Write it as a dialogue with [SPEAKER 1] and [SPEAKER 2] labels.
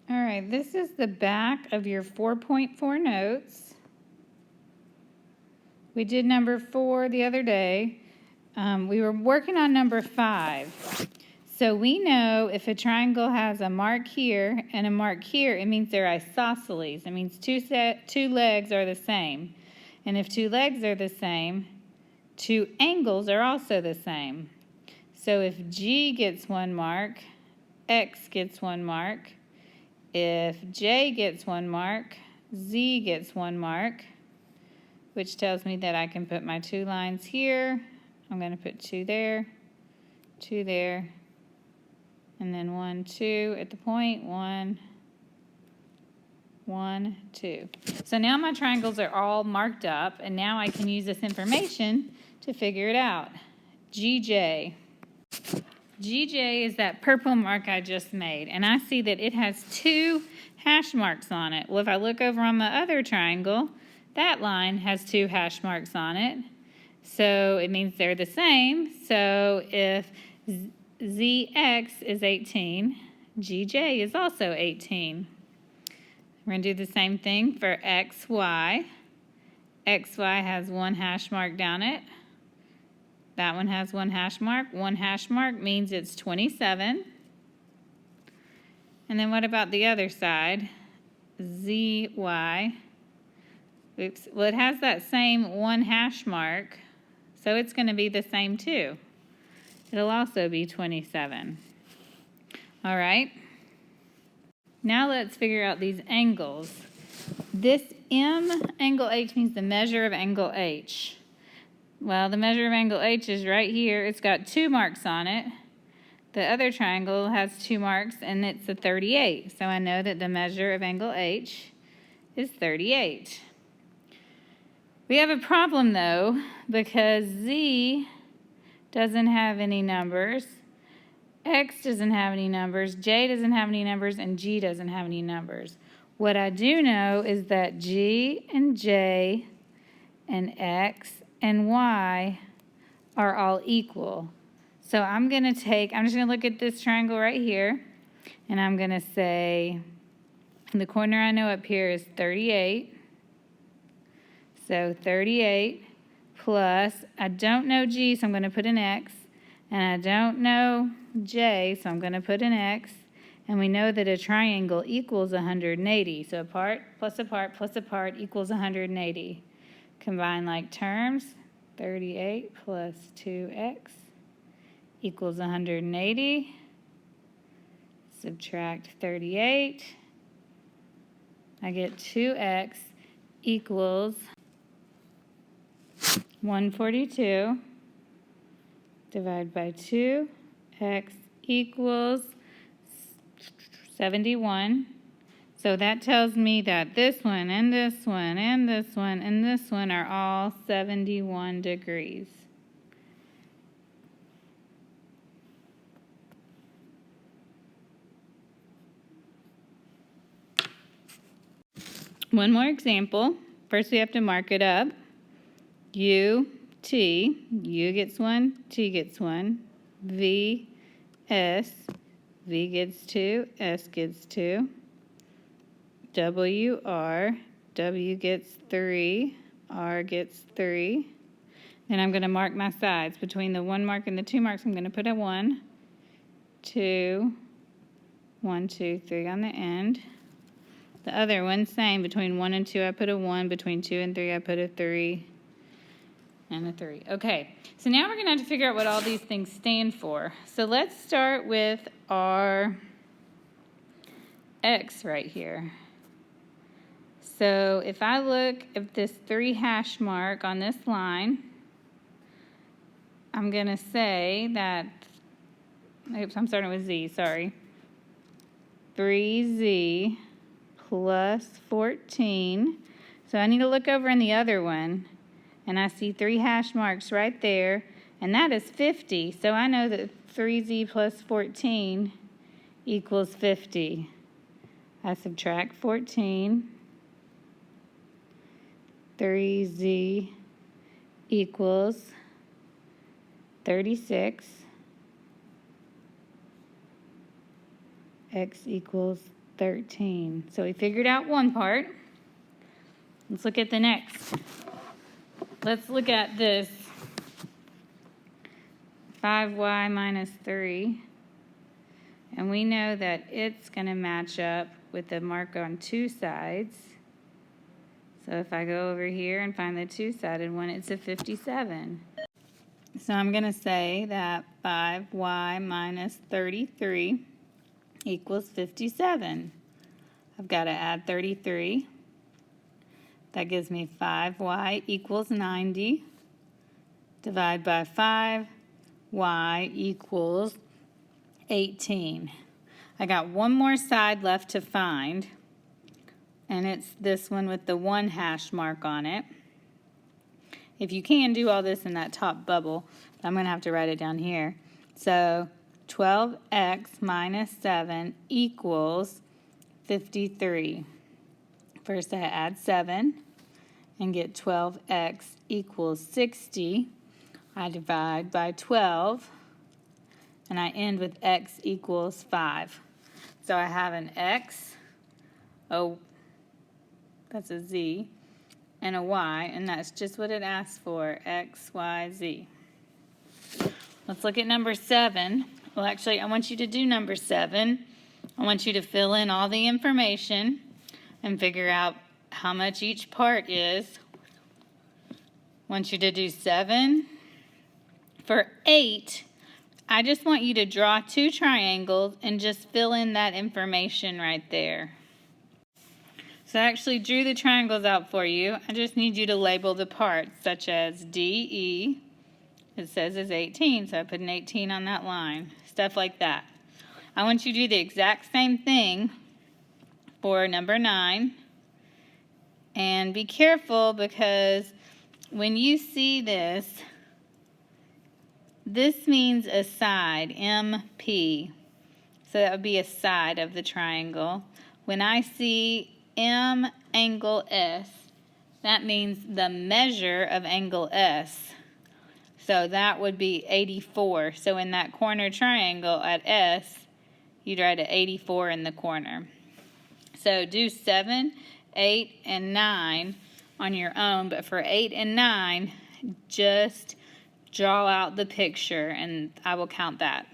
[SPEAKER 1] All right, this is the back of your 4.4 notes. We did number 4 the other day. We were working on number 5. So we know if a triangle has a mark here and a mark here, it means they're isosceles. It means two legs are the same. And if two legs are the same, two angles are also the same. So if G gets 1 mark, X gets 1 mark. If J gets 1 mark, Z gets 1 mark, which tells me that I can put my 2 lines here. I'm going to put 2 there, 2 there, and then 1, 2 at the point, 1, 1, 2. So now my triangles are all marked up, and now I can use this information to figure it out. GJ. GJ is that purple mark I just made, and I see that it has 2 hash marks on it. Well, if I look over on the other triangle, that line has 2 hash marks on it. So it means they're the same. So if ZX is 18, GJ is also 18. We're going to do the same thing for XY. XY has 1 hash mark down it. That one has 1 hash mark. 1 hash mark means it's 27. And then what about the other side? ZY. Oops. Well, it has that same 1 hash mark, so it's going to be the same too. It'll also be 27. All right. Now let's figure out these angles. This M angle H means the measure of angle H. Well, the measure of angle H is right here. It's got 2 marks on it. The other triangle has 2 marks, and it's a 38. So I know that the measure of angle H is 38. We have a problem, though, because Z doesn't have any numbers, X doesn't have any numbers, J doesn't have any numbers, and G doesn't have any numbers. What I do know is that G and J and X and Y are all equal. So I'm just going to look at this triangle right here, and I'm going to say the corner I know up here is 38. So 38 plus, I don't know G, so I'm going to put an X, and I don't know J, so I'm going to put an X, and we know that a triangle equals 180. So a part plus a part plus a part equals 180. Combine like terms, 38 plus 2x equals 180. Subtract 38. I get 2x equals 142. Divide by 2. X equals 71. So that tells me that this one and this one and this one and this one are all 71 degrees. One more example. First we have to mark it up. U, T, U gets 1, T gets 1. V, S, V gets 2, S gets 2. W, R, W gets 3, R gets 3. Then I'm going to mark my sides. Between the 1 mark and the 2 marks, I'm going to put a 1, 2, 1, 2, 3 on the end. The other one, same. Between 1 and 2, I put a 1. Between 2 and 3, I put a 3 and a 3. Okay, so now we're going to have to figure out what all these things stand for. So let's start with our X right here. So if I look at this 3 hash mark on this line, I'm going to say that, oops, I'm starting with Z, sorry. 3Z plus 14. So I need to look over in the other one, and I see 3 hash marks right there, and that is 50. So I know that 3Z plus 14 equals 50. I subtract 14. 3Z equals 36. X equals 13. So we figured out one part. Let's look at the next. Let's look at this 5y minus 3. And we know that it's going to match up with the mark on two sides. So if I go over here and find the two-sided one, it's a 57. So I'm going to say that 5y minus 33 equals 57. I've got to add 33. That gives me 5y equals 90. Divide by 5, y equals 18. I got one more side left to find, and it's this one with the 1 hash mark on it. If you can, do all this in that top bubble, but I'm going to have to write it down here. So 12x minus 7 equals 53. First I add 7 and get 12x equals 60. I divide by 12, and I end with x equals 5. So I have an x, that's a z, and a y, and that's just what it asks for, x, y, z. Let's look at number 7. Well, actually, I want you to do number 7. I want you to fill in all the information and figure out how much each part is. I want you to do 7. For 8, I just want you to draw 2 triangles and just fill in that information right there. So I actually drew the triangles out for you. I just need you to label the parts, such as DE. It says is 18, so I put an 18 on that line. Stuff like that. I want you to do the exact same thing for number 9. And be careful, because when you see this, this means a side, MP. So that would be a side of the triangle. When I see M angle S, that means the measure of angle S. So that would be 84. So in that corner triangle at S, you'd write an 84 in the corner. So do 7, 8, and 9 on your own. But for 8 and 9, just draw out the picture, and I will count that.